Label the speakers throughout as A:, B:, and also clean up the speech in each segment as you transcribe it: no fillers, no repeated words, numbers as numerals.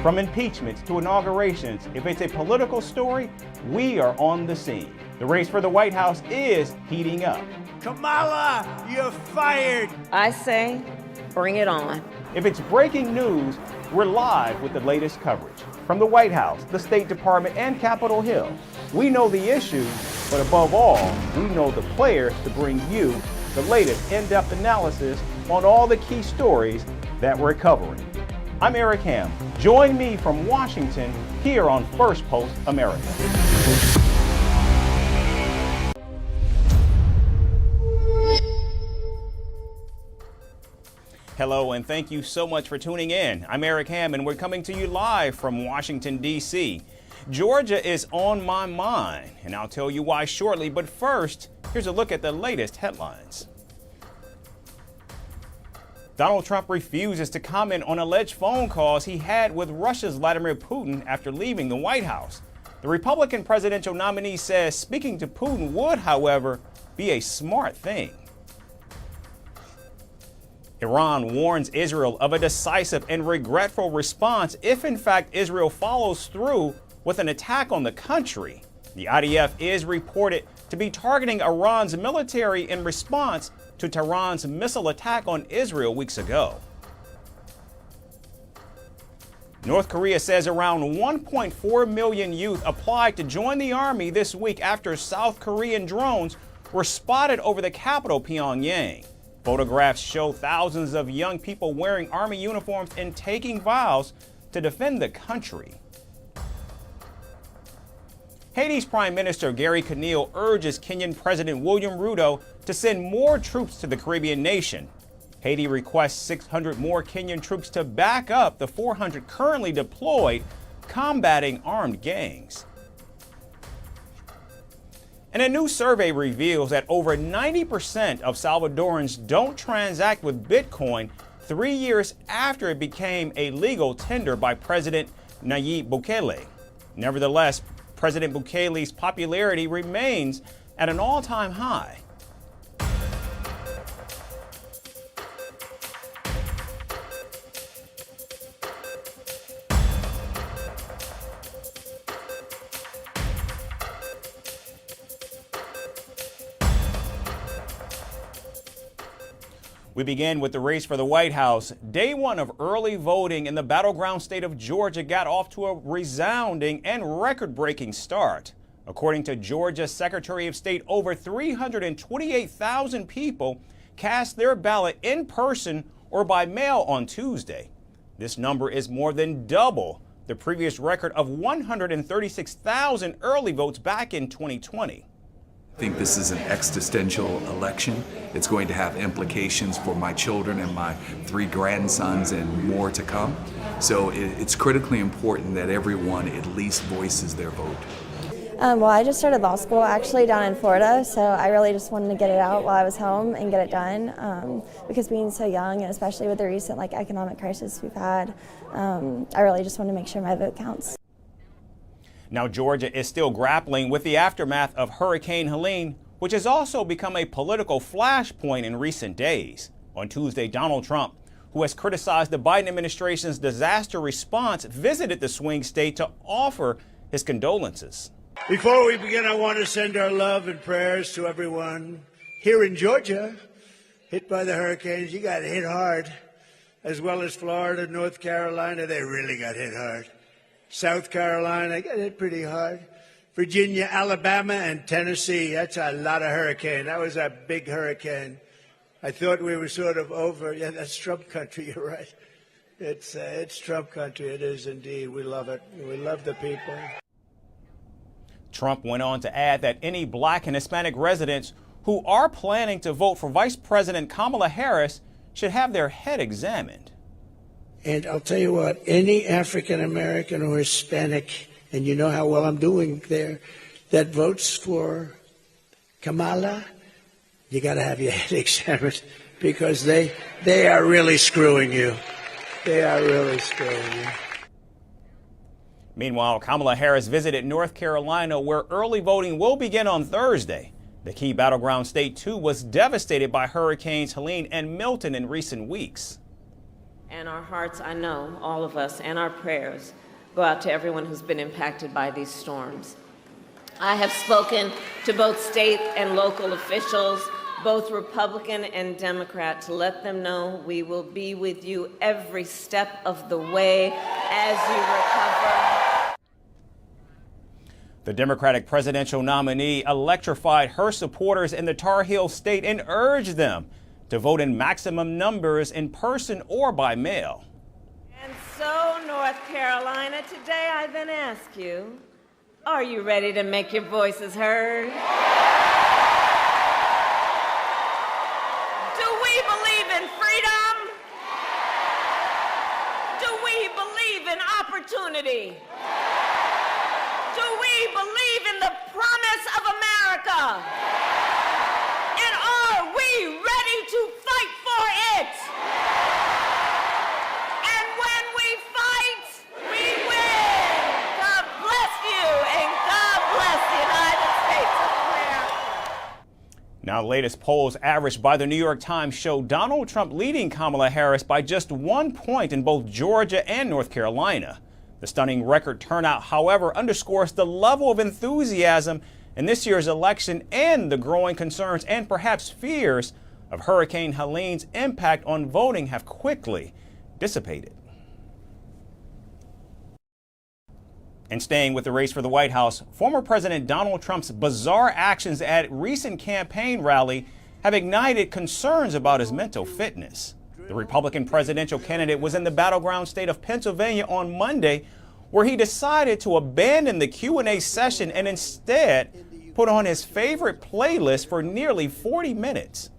A: From impeachments to inaugurations, if it's a political story, we are on the scene. The race for the White House is heating up.
B: Kamala, you're fired!
C: I say, bring it on.
A: If it's breaking news, we're live with the latest coverage. From the White House, the State Department, and Capitol Hill, we know the issues, but above all, we know the players to bring you the latest in-depth analysis on all the key stories that we're covering. I'm Eric Ham. Join me from Washington here on Firstpost America. Hello, and thank you so much for tuning in. I'm Eric Ham, and we're coming to you live from Washington, D.C. Georgia is on my mind, and I'll tell you why shortly. But first, here's a look at the latest headlines. Donald Trump refuses to comment on alleged phone calls he had with Russia's Vladimir Putin after leaving the White House. The Republican presidential nominee says speaking to Putin would, however, be a smart thing. Iran warns Israel of a decisive and regretful response if, in fact, Israel follows through with an attack on the country. The IDF is reported to be targeting Iran's military in response to Tehran's missile attack on Israel weeks ago. North Korea says around 1.4 million youth applied to join the army this week after South Korean drones were spotted over the capital, Pyongyang. Photographs show thousands of young people wearing army uniforms and taking vows to defend the country. Haiti's Prime Minister Gary Conille urges Kenyan President William Ruto to send more troops to the Caribbean nation. Haiti requests 600 more Kenyan troops to back up the 400 currently deployed combating armed gangs. And a new survey reveals that over 90% of Salvadorans don't transact with Bitcoin 3 years after it became a legal tender by President Nayib Bukele. Nevertheless, President Bukele's popularity remains at an all-time high. We begin with the race for the White House. Day one of early voting in the battleground state of Georgia got off to a resounding and record-breaking start. According to Georgia Secretary of State, over 328,000 people cast their ballot in person or by mail on Tuesday. This number is more than double the previous record of 136,000 early votes back in 2020.
D: I think this is an existential election. It's going to have implications for my children and my 3 grandsons and more to come. So it's critically important that everyone at least voices their vote.
E: Well, I just started law school actually down in Florida, so I really just wanted to get it out while I was home and get it done. Because being so young, and especially with the recent economic crisis we've had, I really just want to make sure my vote counts.
A: Now, Georgia is still grappling with the aftermath of Hurricane Helene, which has also become a political flashpoint in recent days. On Tuesday, Donald Trump, who has criticized the Biden administration's disaster response, visited the swing state to offer his condolences.
B: Before we begin, I want to send our love and prayers to everyone here in Georgia, hit by the hurricanes. You got hit hard, as well as Florida, North Carolina. They really got hit hard. South Carolina got hit pretty hard. Virginia, Alabama, and Tennessee. That's a lot of hurricane. That was a big hurricane. I thought we were sort of over. Yeah, that's Trump country. You're right. It's Trump country. It is indeed. We love it. We love the people.
A: Trump went on to add that any Black and Hispanic residents who are planning to vote for Vice President Kamala Harris should have their head examined.
B: And I'll tell you what, any African American or Hispanic, and you know how well I'm doing there, that votes for Kamala, you got to have your head examined, because they are really screwing you. They are really screwing you.
A: Meanwhile, Kamala Harris visited North Carolina, where early voting will begin on Thursday. The key battleground state, too, was devastated by Hurricanes Helene and Milton in recent weeks.
C: And our hearts, I know, all of us, and our prayers go out to everyone who's been impacted by these storms. I have spoken to both state and local officials, both Republican and Democrat, to let them know we will be with you every step of the way as you recover.
A: The Democratic presidential nominee electrified her supporters in the Tar Heel state and urged them to vote in maximum numbers in person or by mail.
C: And so, North Carolina, today I then ask you, are you ready to make your voices heard? Do we believe in freedom? Do we believe in opportunity? Do we believe in the promise of America? And are we ready to fight for it? And when we fight, we win. God bless you, and God bless the United States of America.
A: Now, the latest polls averaged by the New York Times show Donald Trump leading Kamala Harris by just 1 point in both Georgia and North Carolina. The stunning record turnout, however, underscores the level of enthusiasm in this year's election and the growing concerns and perhaps fears of Hurricane Helene's impact on voting have quickly dissipated. And staying with the race for the White House, former President Donald Trump's bizarre actions at a recent campaign rally have ignited concerns about his mental fitness. The Republican presidential candidate was in the battleground state of Pennsylvania on Monday, where he decided to abandon the Q&A session and instead put on his favorite playlist for nearly 40 minutes.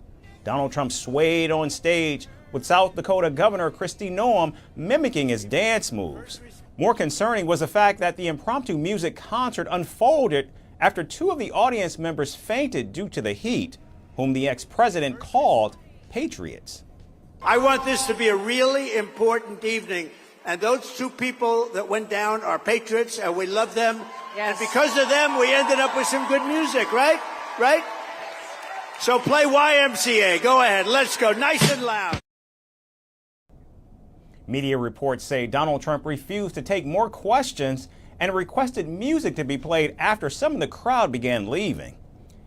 A: Donald Trump swayed on stage with South Dakota Governor Kristi Noem mimicking his dance moves. More concerning was the fact that the impromptu music concert unfolded after 2 of the audience members fainted due to the heat, whom the ex-president called patriots.
B: I want this to be a really important evening. And those 2 people that went down are patriots, and we love them.
C: Yes.
B: And because of them, we ended up with some good music, right? Right? So play YMCA. Go ahead. Let's go. Nice and loud.
A: Media reports say Donald Trump refused to take more questions and requested music to be played after some of the crowd began leaving.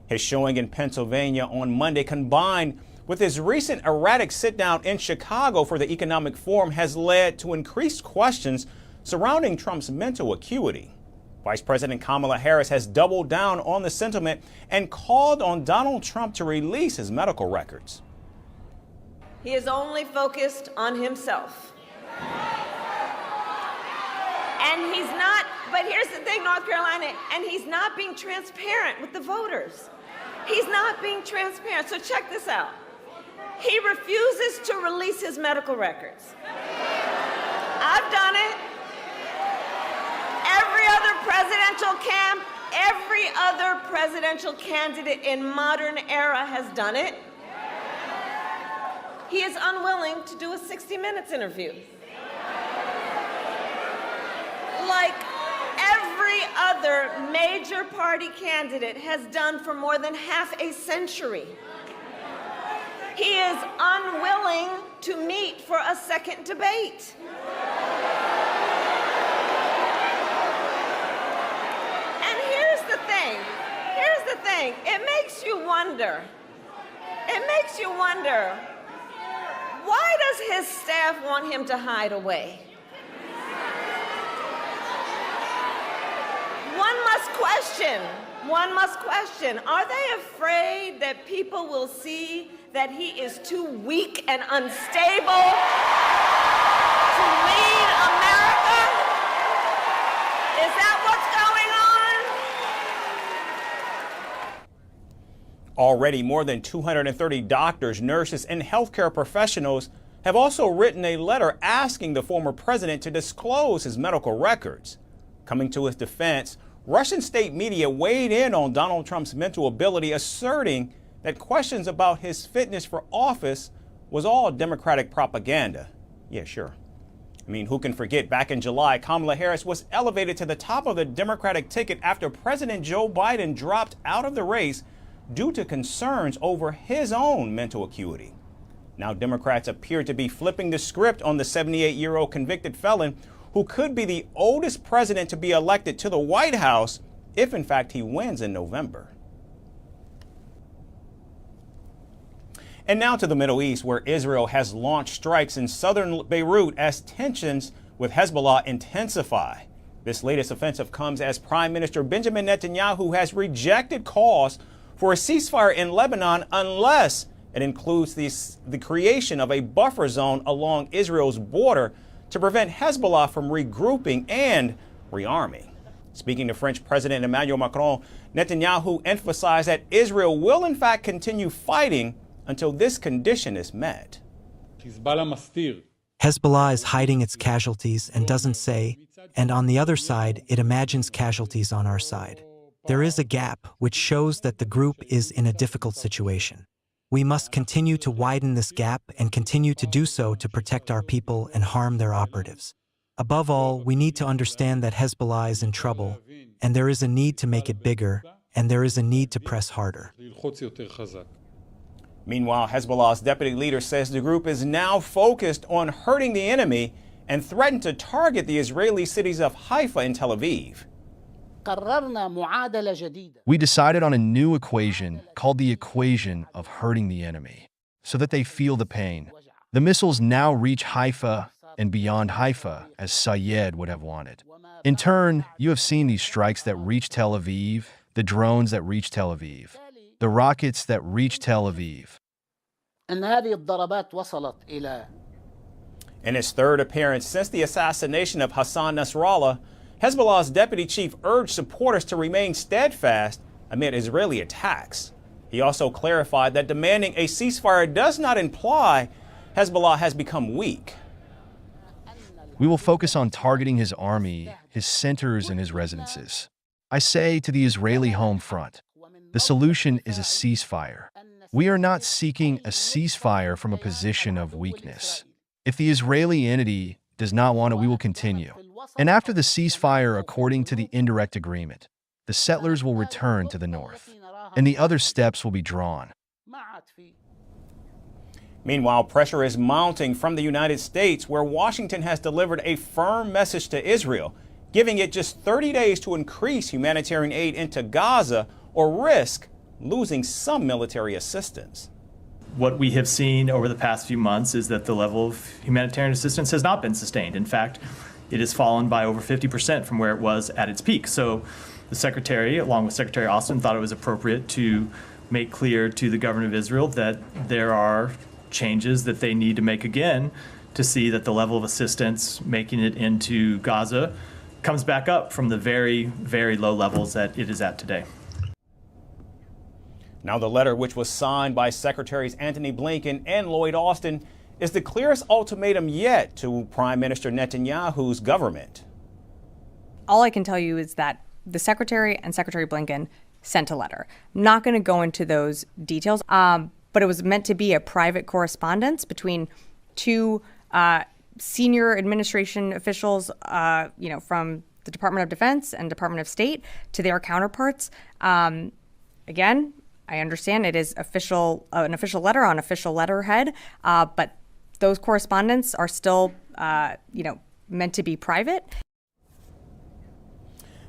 A: His showing in Pennsylvania on Monday, combined with his recent erratic sit-down in Chicago for the Economic Forum, has led to increased questions surrounding Trump's mental acuity. Vice President Kamala Harris has doubled down on the sentiment and called on Donald Trump to release his medical records.
C: He is only focused on himself. And he's not, but here's the thing, North Carolina, and he's not being transparent with the voters. He's not being transparent. So check this out. He refuses to release his medical records. I've done it. Every other presidential candidate in modern era has done it. He is unwilling to do a 60 Minutes interview. Like every other major party candidate has done for more than half a century. He is unwilling to meet for a second debate. And here's the thing, it makes you wonder, why does his staff want him to hide away? One must question, are they afraid that people will see that he is too weak and unstable to lead America? Is that what's going on?
A: Already, more than 230 doctors, nurses, and healthcare professionals have also written a letter asking the former president to disclose his medical records. Coming to his defense, Russian state media weighed in on Donald Trump's mental ability, asserting that questions about his fitness for office was all Democratic propaganda. Yeah, sure. I mean, who can forget back in July, Kamala Harris was elevated to the top of the Democratic ticket after President Joe Biden dropped out of the race due to concerns over his own mental acuity. Now Democrats appear to be flipping the script on the 78-year-old convicted felon who could be the oldest president to be elected to the White House if, in fact, he wins in November. And now to the Middle East, where Israel has launched strikes in southern Beirut as tensions with Hezbollah intensify. This latest offensive comes as Prime Minister Benjamin Netanyahu has rejected calls for a ceasefire in Lebanon unless it includes the creation of a buffer zone along Israel's border to prevent Hezbollah from regrouping and rearming. Speaking to French President Emmanuel Macron, Netanyahu emphasized that Israel will in fact continue fighting until this condition is met.
F: Hezbollah is hiding its casualties and doesn't say, and on the other side, it imagines casualties on our side. There is a gap which shows that the group is in a difficult situation. We must continue to widen this gap and continue to do so to protect our people and harm their operatives. Above all, we need to understand that Hezbollah is in trouble, and there is a need to make it bigger, and there is a need to press harder.
A: Meanwhile, Hezbollah's deputy leader says the group is now focused on hurting the enemy and threatened to target the Israeli cities of Haifa and Tel Aviv.
G: We decided on a new equation called the equation of hurting the enemy, so that they feel the pain. The missiles now reach Haifa and beyond Haifa, as Sayed would have wanted. In turn, you have seen these strikes that reach Tel Aviv, the drones that reach Tel Aviv, the rockets that reach Tel Aviv.
A: In his third appearance since the assassination of Hassan Nasrallah, Hezbollah's deputy chief urged supporters to remain steadfast amid Israeli attacks. He also clarified that demanding a ceasefire does not imply Hezbollah has become weak.
G: We will focus on targeting his army, his centers, and his residences. I say to the Israeli home front, the solution is a ceasefire. We are not seeking a ceasefire from a position of weakness. If the Israeli entity does not want it, we will continue. And after the ceasefire, according to the indirect agreement, the settlers will return to the north, and the other steps will be drawn.
A: Meanwhile, pressure is mounting from the United States, where Washington has delivered a firm message to Israel, giving it just 30 days to increase humanitarian aid into Gaza or risk losing some military assistance.
H: What we have seen over the past few months is that the level of humanitarian assistance has not been sustained. In fact, it has fallen by over 50% from where it was at its peak. So the Secretary, along with Secretary Austin, thought it was appropriate to make clear to the government of Israel that there are changes that they need to make again to see that the level of assistance making it into Gaza comes back up from the very, very low levels that it is at today.
A: Now, the letter, which was signed by Secretaries Antony Blinken and Lloyd Austin, is the clearest ultimatum yet to Prime Minister Netanyahu's government.
I: All I can tell you is that the Secretary and Secretary Blinken sent a letter. I'm not going to go into those details, but it was meant to be a private correspondence between two senior administration officials, from the Department of Defense and Department of State to their counterparts. Again, I understand it is an official letter on official letterhead, but those correspondence are still, meant to be private.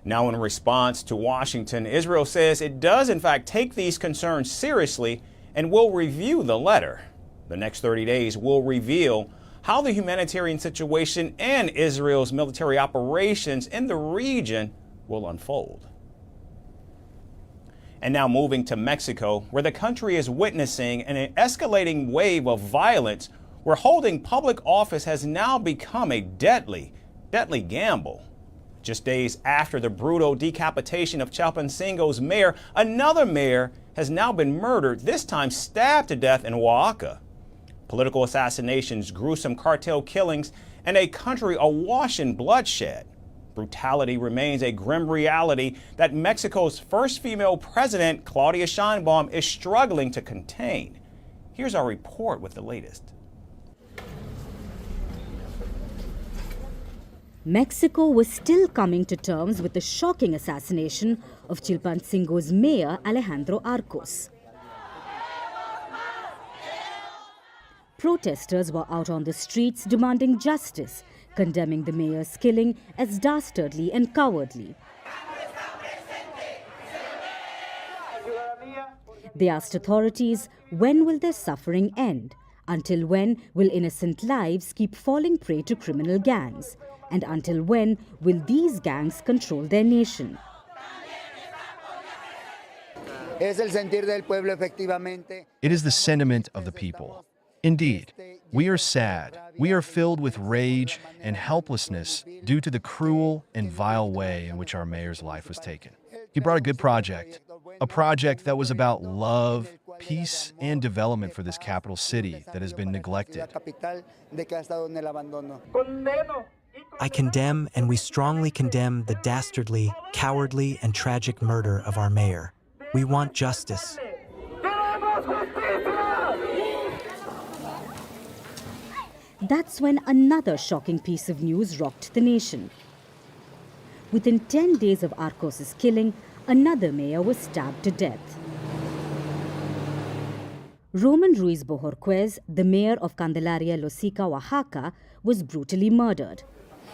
A: Now, in response to Washington, Israel says it does, in fact, take these concerns seriously and will review the letter. The next 30 days will reveal how the humanitarian situation and Israel's military operations in the region will unfold. And now moving to Mexico, where the country is witnessing an escalating wave of violence, where holding public office has now become a deadly gamble. Just days after the brutal decapitation of Chilpancingo's mayor, another mayor has now been murdered, this time stabbed to death in Oaxaca. Political assassinations, gruesome cartel killings, and a country awash in bloodshed. Brutality remains a grim reality that Mexico's first female president, Claudia Sheinbaum, is struggling to contain. Here's our report with the latest.
J: Mexico was still coming to terms with the shocking assassination of Chilpancingo's mayor, Alejandro Arcos. Protesters were out on the streets demanding justice, condemning the mayor's killing as dastardly and cowardly. They asked authorities, when will their suffering end? Until when will innocent lives keep falling prey to criminal gangs? And until when will these gangs control their nation?
G: It is the sentiment of the people. Indeed, we are sad. We are filled with rage and helplessness due to the cruel and vile way in which our mayor's life was taken. He brought a good project, a project that was about love, peace, and development for this capital city that has been neglected.
F: I condemn and we strongly condemn the dastardly, cowardly, and tragic murder of our mayor. We want justice.
J: That's when another shocking piece of news rocked the nation. Within 10 days of Arcos' killing, another mayor was stabbed to death. Roman Ruiz Bohorquez, the mayor of Candelaria Losica, Oaxaca, was brutally murdered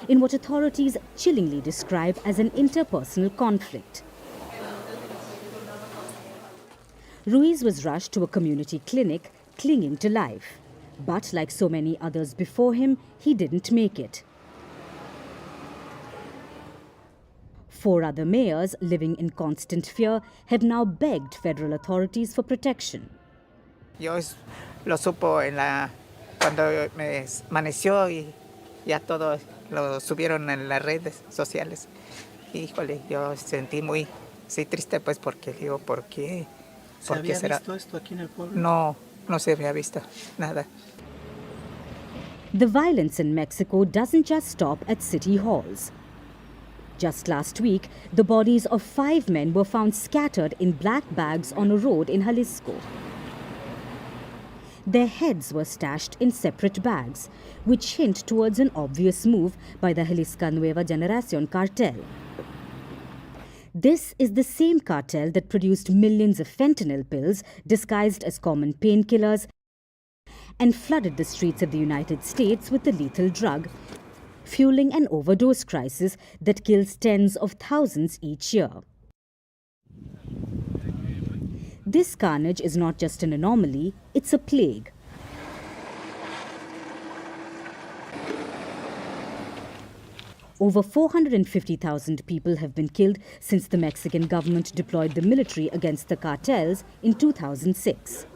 J: in what authorities chillingly describe as an interpersonal conflict. Ruiz was rushed to a community clinic, clinging to life. But like so many others before him, he didn't make it. 4 other mayors living in constant fear have now begged federal authorities for protection.
K: Yo lo supo cuando me amaneció y ya todo lo subieron en las redes sociales. Híjole, yo sentí muy triste pues porque digo, ¿por qué?
L: ¿Se había visto esto aquí en el pueblo?
K: No, no se había visto nada.
J: The violence in Mexico doesn't just stop at city halls. Just last week, the bodies of 5 men were found scattered in black bags on a road in Jalisco. Their heads were stashed in separate bags, which hint towards an obvious move by the Jalisca Nueva Generación cartel. This is the same cartel that produced millions of fentanyl pills disguised as common painkillers and flooded the streets of the United States with the lethal drug, fueling an overdose crisis that kills tens of thousands each year. This carnage is not just an anomaly, it's a plague. Over 450,000 people have been killed since the Mexican government deployed the military against the cartels in 2006.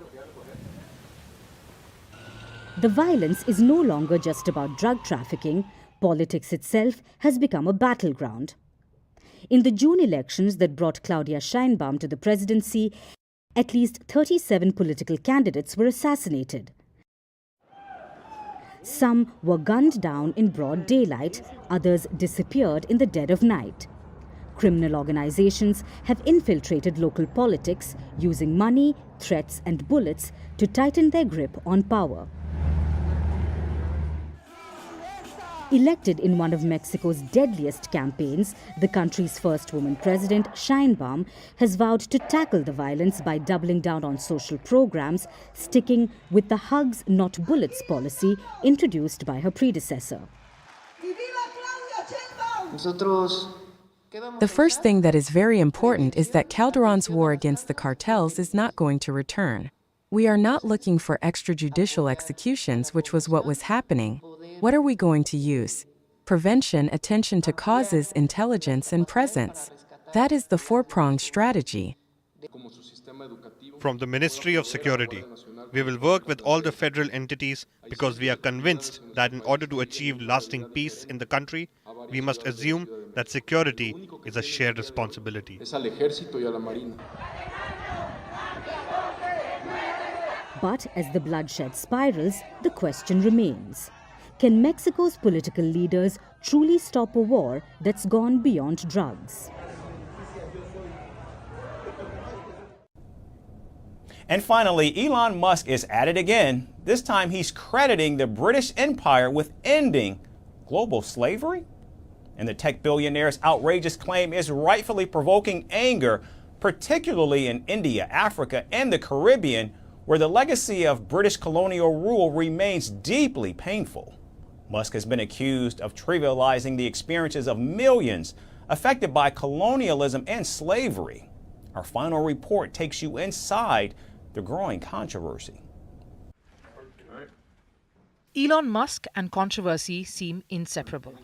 J: The violence is no longer just about drug trafficking. Politics itself has become a battleground. In the June elections that brought Claudia Sheinbaum to the presidency, at least 37 political candidates were assassinated. Some were gunned down in broad daylight, others disappeared in the dead of night. Criminal organizations have infiltrated local politics, using money, threats, and bullets to tighten their grip on power. Elected in one of Mexico's deadliest campaigns, the country's first woman president, Sheinbaum, has vowed to tackle the violence by doubling down on social programs, sticking with the hugs, not bullets policy introduced by her predecessor.
M: The first thing that is very important is that Calderon's war against the cartels is not going to return. We are not looking for extrajudicial executions, which was what was happening. What are we going to use? Prevention, attention to causes, intelligence, and presence. That is the 4-pronged strategy.
N: From the Ministry of Security, we will work with all the federal entities because we are convinced that in order to achieve lasting peace in the country, we must assume that security is a shared responsibility.
J: But as the bloodshed spirals, the question remains. Can Mexico's political leaders truly stop a war that's gone beyond drugs?
A: And finally, Elon Musk is at it again. This time he's crediting the British Empire with ending global slavery. And the tech billionaire's outrageous claim is rightfully provoking anger, particularly in India, Africa, and the Caribbean, where the legacy of British colonial rule remains deeply painful. Musk has been accused of trivializing the experiences of millions affected by colonialism and slavery. Our final report takes you inside the growing controversy.
O: Elon Musk and controversy seem inseparable.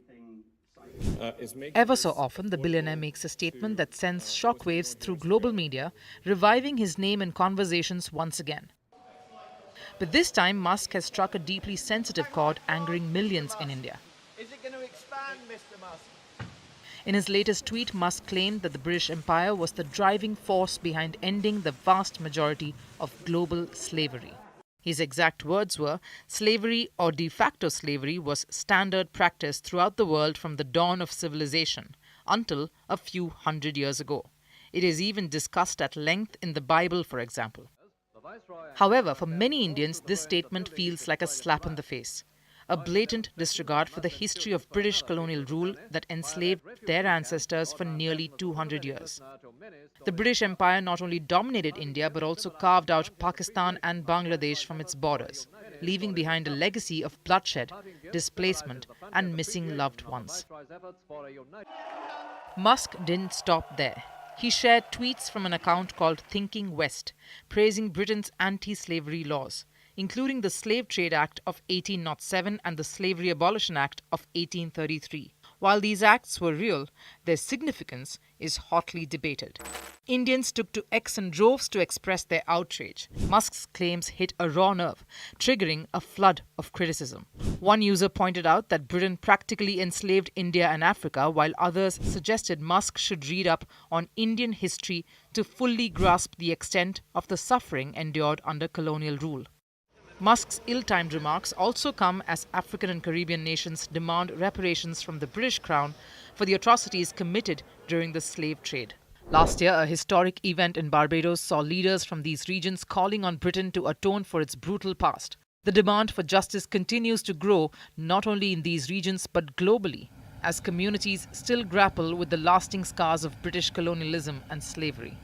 O: Ever so often, the billionaire makes a statement that sends shockwaves through global media, reviving his name in conversations once again. But this time, Musk has struck a deeply sensitive chord, angering millions in India.
B: Is it going to expand, Mr. Musk?
O: In his latest tweet, Musk claimed that the British Empire was the driving force behind ending the vast majority of global slavery. His exact words were, "Slavery or de facto slavery was standard practice throughout the world from the dawn of civilization until a few hundred years ago. It is even discussed at length in the Bible, for example." However, for many Indians, this statement feels like a slap in the face, a blatant disregard for the history of British colonial rule that enslaved their ancestors for nearly 200 years. The British Empire not only dominated India but also carved out Pakistan and Bangladesh from its borders, leaving behind a legacy of bloodshed, displacement, and missing loved ones. Musk didn't stop there. He shared tweets from an account called Thinking West, praising Britain's anti-slavery laws, including the Slave Trade Act of 1807 and the Slavery Abolition Act of 1833. While these acts were real, their significance is hotly debated. Indians took to X in droves to express their outrage. Musk's claims hit a raw nerve, triggering a flood of criticism. One user pointed out that Britain practically enslaved India and Africa, while others suggested Musk should read up on Indian history to fully grasp the extent of the suffering endured under colonial rule. Musk's ill-timed remarks also come as African and Caribbean nations demand reparations from the British Crown for the atrocities committed during the slave trade. Last year, a historic event in Barbados saw leaders from these regions calling on Britain to atone for its brutal past. The demand for justice continues to grow not only in these regions but globally, as communities still grapple with the lasting scars of British colonialism and slavery.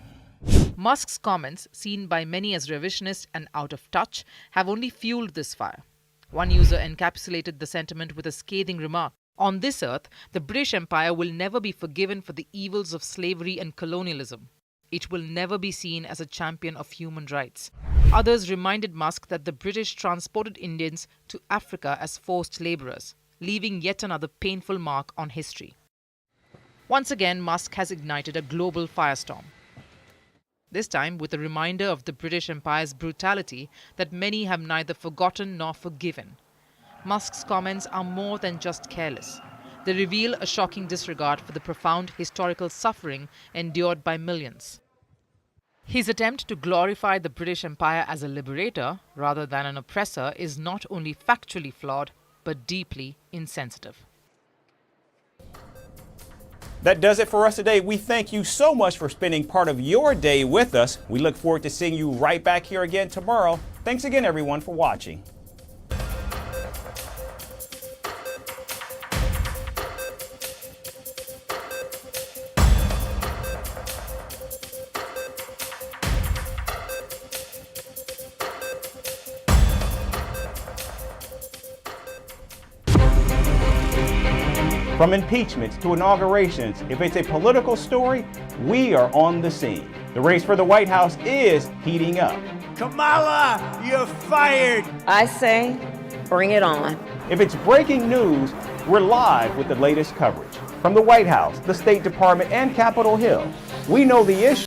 O: Musk's comments, seen by many as revisionist and out of touch, have only fueled this fire. One user encapsulated the sentiment with a scathing remark: "On this earth, the British Empire will never be forgiven for the evils of slavery and colonialism. It will never be seen as a champion of human rights." Others reminded Musk that the British transported Indians to Africa as forced laborers, leaving yet another painful mark on history. Once again, Musk has ignited a global firestorm. This time with a reminder of the British Empire's brutality that many have neither forgotten nor forgiven. Musk's comments are more than just careless. They reveal a shocking disregard for the profound historical suffering endured by millions. His attempt to glorify the British Empire as a liberator rather than an oppressor is not only factually flawed, but deeply insensitive.
A: That does it for us today. We thank you so much for spending part of your day with us. We look forward to seeing you right back here again tomorrow. Thanks again, everyone, for watching. From impeachments to inaugurations, if it's a political story, we are on the scene. The race for the White House is heating up.
B: Kamala, you're fired!
C: I say, bring it on.
A: If it's breaking news, we're live with the latest coverage. From the White House, the State Department, and Capitol Hill, we know the issue.